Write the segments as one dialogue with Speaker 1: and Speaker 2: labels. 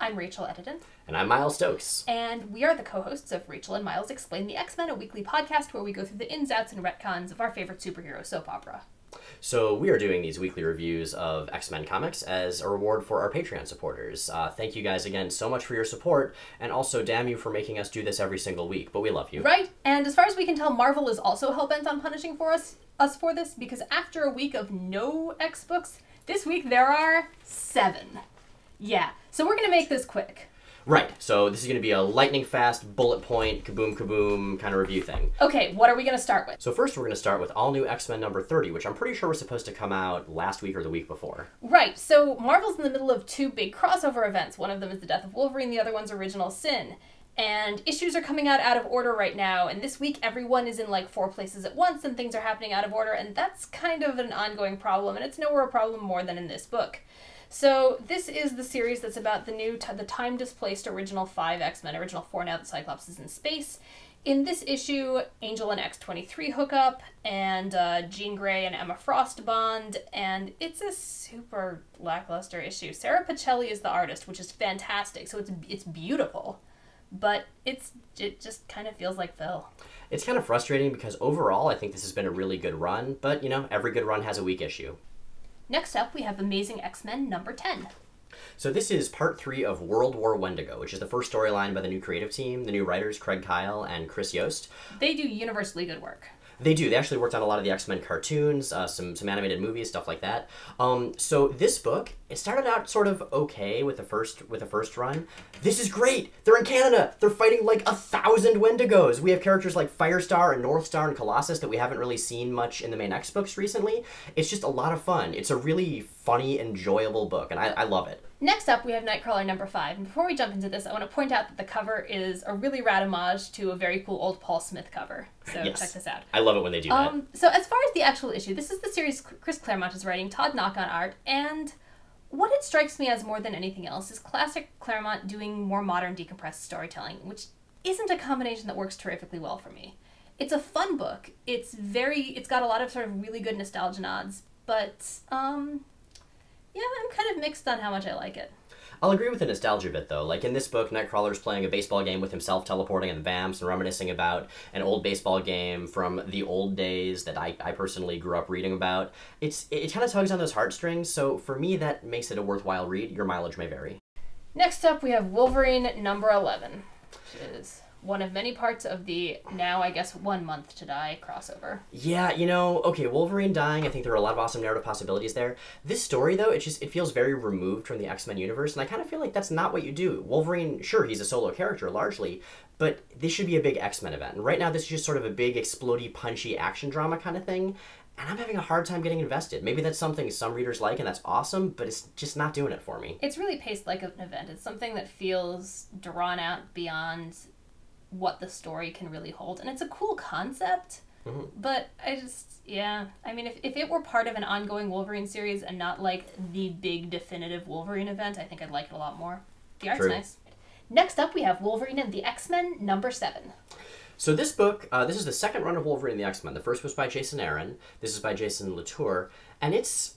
Speaker 1: I'm Rachel Edidin.
Speaker 2: And I'm Miles Stokes.
Speaker 1: And we are the co-hosts of Rachel and Miles Explain the X-Men, a weekly podcast where we go through the ins, outs, and retcons of our favorite superhero soap opera.
Speaker 2: So we are doing these weekly reviews of X-Men comics as a reward for our Patreon supporters. Thank you guys again so much for your support, and also damn you for making us do this every single week, but we love you.
Speaker 1: Right, and as far as we can tell, Marvel is also hell-bent on punishing us for this, because after a week of no X books, this week there are 7. Yeah, so we're going to make this quick.
Speaker 2: Right, so this is going to be a lightning-fast, bullet point, kaboom kaboom kind of review thing.
Speaker 1: Okay, what are we going to start with?
Speaker 2: So first we're going to start with all new X-Men number 30, which I'm pretty sure was supposed to come out last week or the week before.
Speaker 1: Right, so Marvel's in the middle of 2 big crossover events. One of them is the death of Wolverine, the other one's Original Sin. And issues are coming out of order right now, and this week everyone is in like 4 places at once and things are happening out of order, and that's kind of an ongoing problem, and it's nowhere a problem more than in this book. So this is the series that's about the time-displaced original 5 X-Men, original 4 now that Cyclops is in space. In this issue, Angel and X-23 hook up, and Jean Grey and Emma Frost bond, and it's a super lackluster issue. Sarah Pacelli is the artist, which is fantastic, so it's beautiful, but it just kind of feels like fill.
Speaker 2: It's kind of frustrating because overall I think this has been a really good run, but you know, every good run has a weak issue.
Speaker 1: Next up, we have Amazing X-Men number 10.
Speaker 2: So this is part 3 of World War Wendigo, which is the first storyline by the new creative team, the new writers Craig Kyle and Chris Yost.
Speaker 1: They do universally good work.
Speaker 2: They do. They actually worked on a lot of the X-Men cartoons, some animated movies, stuff like that. So this book, it started out sort of okay with the first run. This is great. They're in Canada. They're fighting like 1,000 Wendigos. We have characters like Firestar and Northstar and Colossus that we haven't really seen much in the main X books recently. It's just a lot of fun. It's a really funny, enjoyable book, and I love it.
Speaker 1: Next up, we have Nightcrawler number 5. And before we jump into this, I want to point out that the cover is a really rad homage to a very cool old Paul Smith cover. So
Speaker 2: yes.
Speaker 1: Check this out.
Speaker 2: I love it when they do that.
Speaker 1: So as far as the actual issue, this is the series Chris Claremont is writing, Todd Knock on art, and what it strikes me as more than anything else is classic Claremont doing more modern decompressed storytelling, which isn't a combination that works terrifically well for me. It's a fun book. It's got a lot of sort of really good nostalgia nods, but yeah, I'm kind of mixed on how much I like it.
Speaker 2: I'll agree with the nostalgia bit, though. Like, in this book, Nightcrawler's playing a baseball game with himself teleporting in the vamps and reminiscing about an old baseball game from the old days that I personally grew up reading about. It kind of tugs on those heartstrings, so for me, that makes it a worthwhile read. Your mileage may vary.
Speaker 1: Next up, we have Wolverine number 11, which is one of many parts of the now, I guess, 1 month to die crossover.
Speaker 2: Yeah, you know, okay, Wolverine dying, I think there are a lot of awesome narrative possibilities there. This story, though, it feels very removed from the X-Men universe, and I kind of feel like that's not what you do. Wolverine, sure, he's a solo character, largely, but this should be a big X-Men event. And right now, this is just sort of a big, explodey, punchy action drama kind of thing, and I'm having a hard time getting invested. Maybe that's something some readers like, and that's awesome, but it's just not doing it for me.
Speaker 1: It's really paced like an event. It's something that feels drawn out beyond what the story can really hold, and it's a cool concept, but yeah, I mean, if it were part of an ongoing Wolverine series and not like the big definitive Wolverine event, I think I'd like it a lot more. The art's nice. Next up, we have Wolverine and the X-Men number 7.
Speaker 2: So this book, this is the second run of Wolverine and the X-Men. The first was by Jason Aaron, this is by Jason Latour, and it's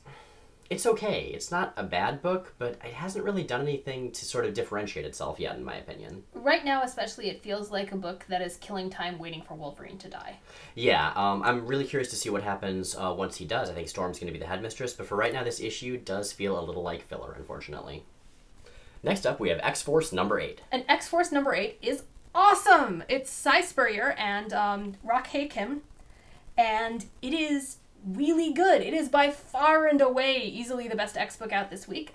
Speaker 2: okay. It's not a bad book, but it hasn't really done anything to sort of differentiate itself yet, in my opinion.
Speaker 1: Right now, especially, it feels like a book that is killing time waiting for Wolverine to die.
Speaker 2: Yeah, I'm really curious to see what happens once he does. I think Storm's going to be the headmistress, but for right now, this issue does feel a little like filler, unfortunately. Next up, we have X-Force Number 8.
Speaker 1: And X-Force Number 8 is awesome! It's Cy Spurrier and Rock Hae Kim, and it is really good. It is by far and away easily the best X book out this week.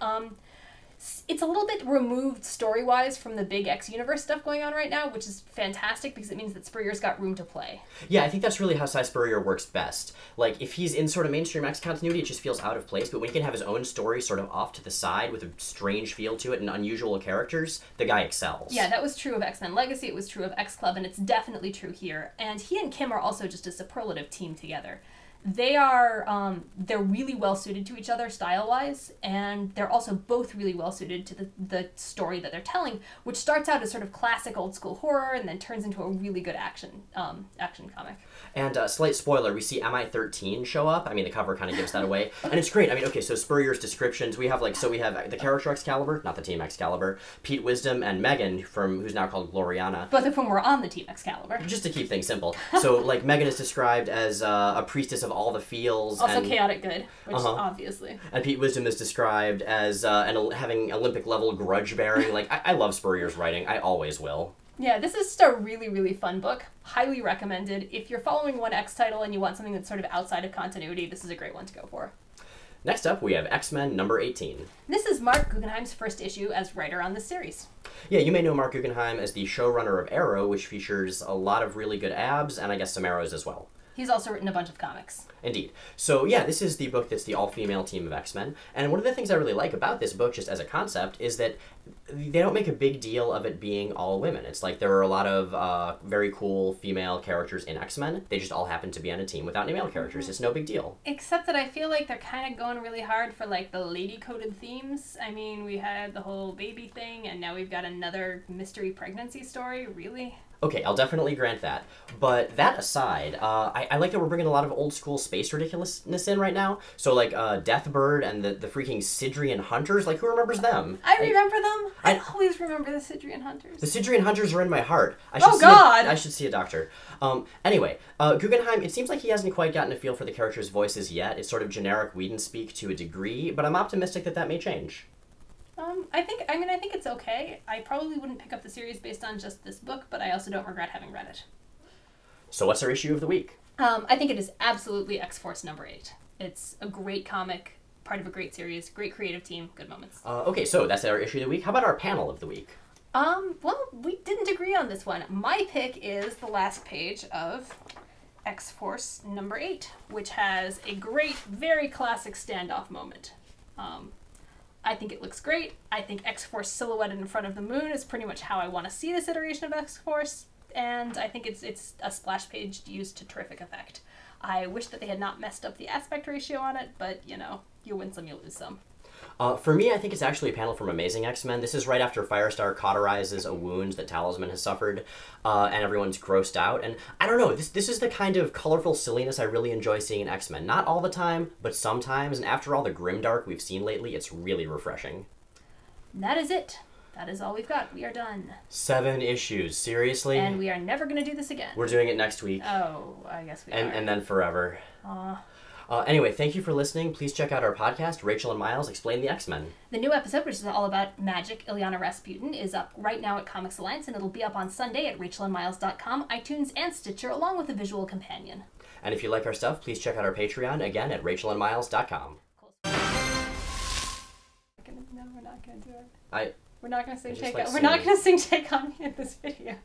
Speaker 1: It's a little bit removed story-wise from the big X universe stuff going on right now, which is fantastic because it means that Spurrier's got room to play.
Speaker 2: Yeah, I think that's really how Cy Spurrier works best. Like, if he's in sort of mainstream X continuity, it just feels out of place, but when he can have his own story sort of off to the side with a strange feel to it and unusual characters, the guy excels.
Speaker 1: Yeah, that was true of X-Men Legacy, it was true of X-Club, and it's definitely true here. And he and Kim are also just a superlative team together. They're really well suited to each other style-wise, and they're also both really well suited to the story that they're telling, which starts out as sort of classic old-school horror and then turns into a really good action comic.
Speaker 2: And slight spoiler, we see MI-13 show up. I mean, the cover kind of gives that away. And it's great. I mean, okay, so Spurrier's descriptions, we have the character Excalibur, not the Team Excalibur, Pete Wisdom, and Megan, who's now called Gloriana.
Speaker 1: Both of whom were on the Team Excalibur.
Speaker 2: Just to keep things simple. So, like, Megan is described as a priestess of all the feels.
Speaker 1: Also chaotic good, which obviously.
Speaker 2: And Pete Wisdom is described as having Olympic-level grudge-bearing. Like, I love Spurrier's writing. I always will.
Speaker 1: Yeah, this is just a really, really fun book. Highly recommended. If you're following one X title and you want something that's sort of outside of continuity, this is a great one to go for.
Speaker 2: Next up, we have X-Men number 18.
Speaker 1: This is Mark Guggenheim's first issue as writer on this series.
Speaker 2: Yeah, you may know Mark Guggenheim as the showrunner of Arrow, which features a lot of really good abs, and I guess some arrows as well.
Speaker 1: He's also written a bunch of comics.
Speaker 2: Indeed. So yeah, this is the book that's the all-female team of X-Men, and one of the things I really like about this book, just as a concept, is that they don't make a big deal of it being all women. It's like there are a lot of very cool female characters in X-Men. They just all happen to be on a team without any male characters. It's no big deal.
Speaker 1: Except that I feel like they're kind of going really hard for like the lady-coded themes. I mean, we had the whole baby thing, and now we've got another mystery pregnancy story. Really?
Speaker 2: Okay, I'll definitely grant that. But that aside, I like that we're bringing a lot of old-school space ridiculousness in right now. So, like, Deathbird and the freaking Sidrian Hunters, like, who remembers them?
Speaker 1: I remember them. I always remember the Sidrian Hunters.
Speaker 2: The Sidrian Hunters are in my heart.
Speaker 1: God!
Speaker 2: I should see a doctor. Anyway, Guggenheim, it seems like he hasn't quite gotten a feel for the characters' voices yet. It's sort of generic Whedon-speak to a degree, but I'm optimistic that may change.
Speaker 1: I think it's okay. I probably wouldn't pick up the series based on just this book, but I also don't regret having read it.
Speaker 2: So what's our issue of the week?
Speaker 1: I think it is absolutely X-Force number 8. It's a great comic, part of a great series, great creative team, good moments.
Speaker 2: Okay, so that's our issue of the week. How about our panel of the week?
Speaker 1: Well, we didn't agree on this one. My pick is the last page of X-Force number 8, which has a great, very classic standoff moment. I think it looks great. I think X-Force silhouetted in front of the moon is pretty much how I want to see this iteration of X-Force, and I think it's a splash page used to terrific effect. I wish that they had not messed up the aspect ratio on it, but, you know, you win some, you lose some.
Speaker 2: For me, I think it's actually a panel from Amazing X-Men. This is right after Firestar cauterizes a wound that Talisman has suffered, and everyone's grossed out. And I don't know, this is the kind of colorful silliness I really enjoy seeing in X-Men. Not all the time, but sometimes, and after all the grimdark we've seen lately, it's really refreshing.
Speaker 1: And that is it. That is all we've got. We are done.
Speaker 2: 7 issues. Seriously?
Speaker 1: And we are never going to do this again.
Speaker 2: We're doing it next week.
Speaker 1: Oh, I guess we are.
Speaker 2: And then forever. Anyway, thank you for listening. Please check out our podcast, Rachel and Miles Explain the X-Men.
Speaker 1: The new episode, which is all about magic, Ilyana Rasputin, is up right now at Comics Alliance, and it'll be up on Sunday at rachelandmiles.com, iTunes, and Stitcher, along with a visual companion.
Speaker 2: And if you like our stuff, please check out our Patreon, again, at rachelandmiles.com.
Speaker 1: No, we're not going to do it.
Speaker 2: We're
Speaker 1: not going to sing Take On Me in this video.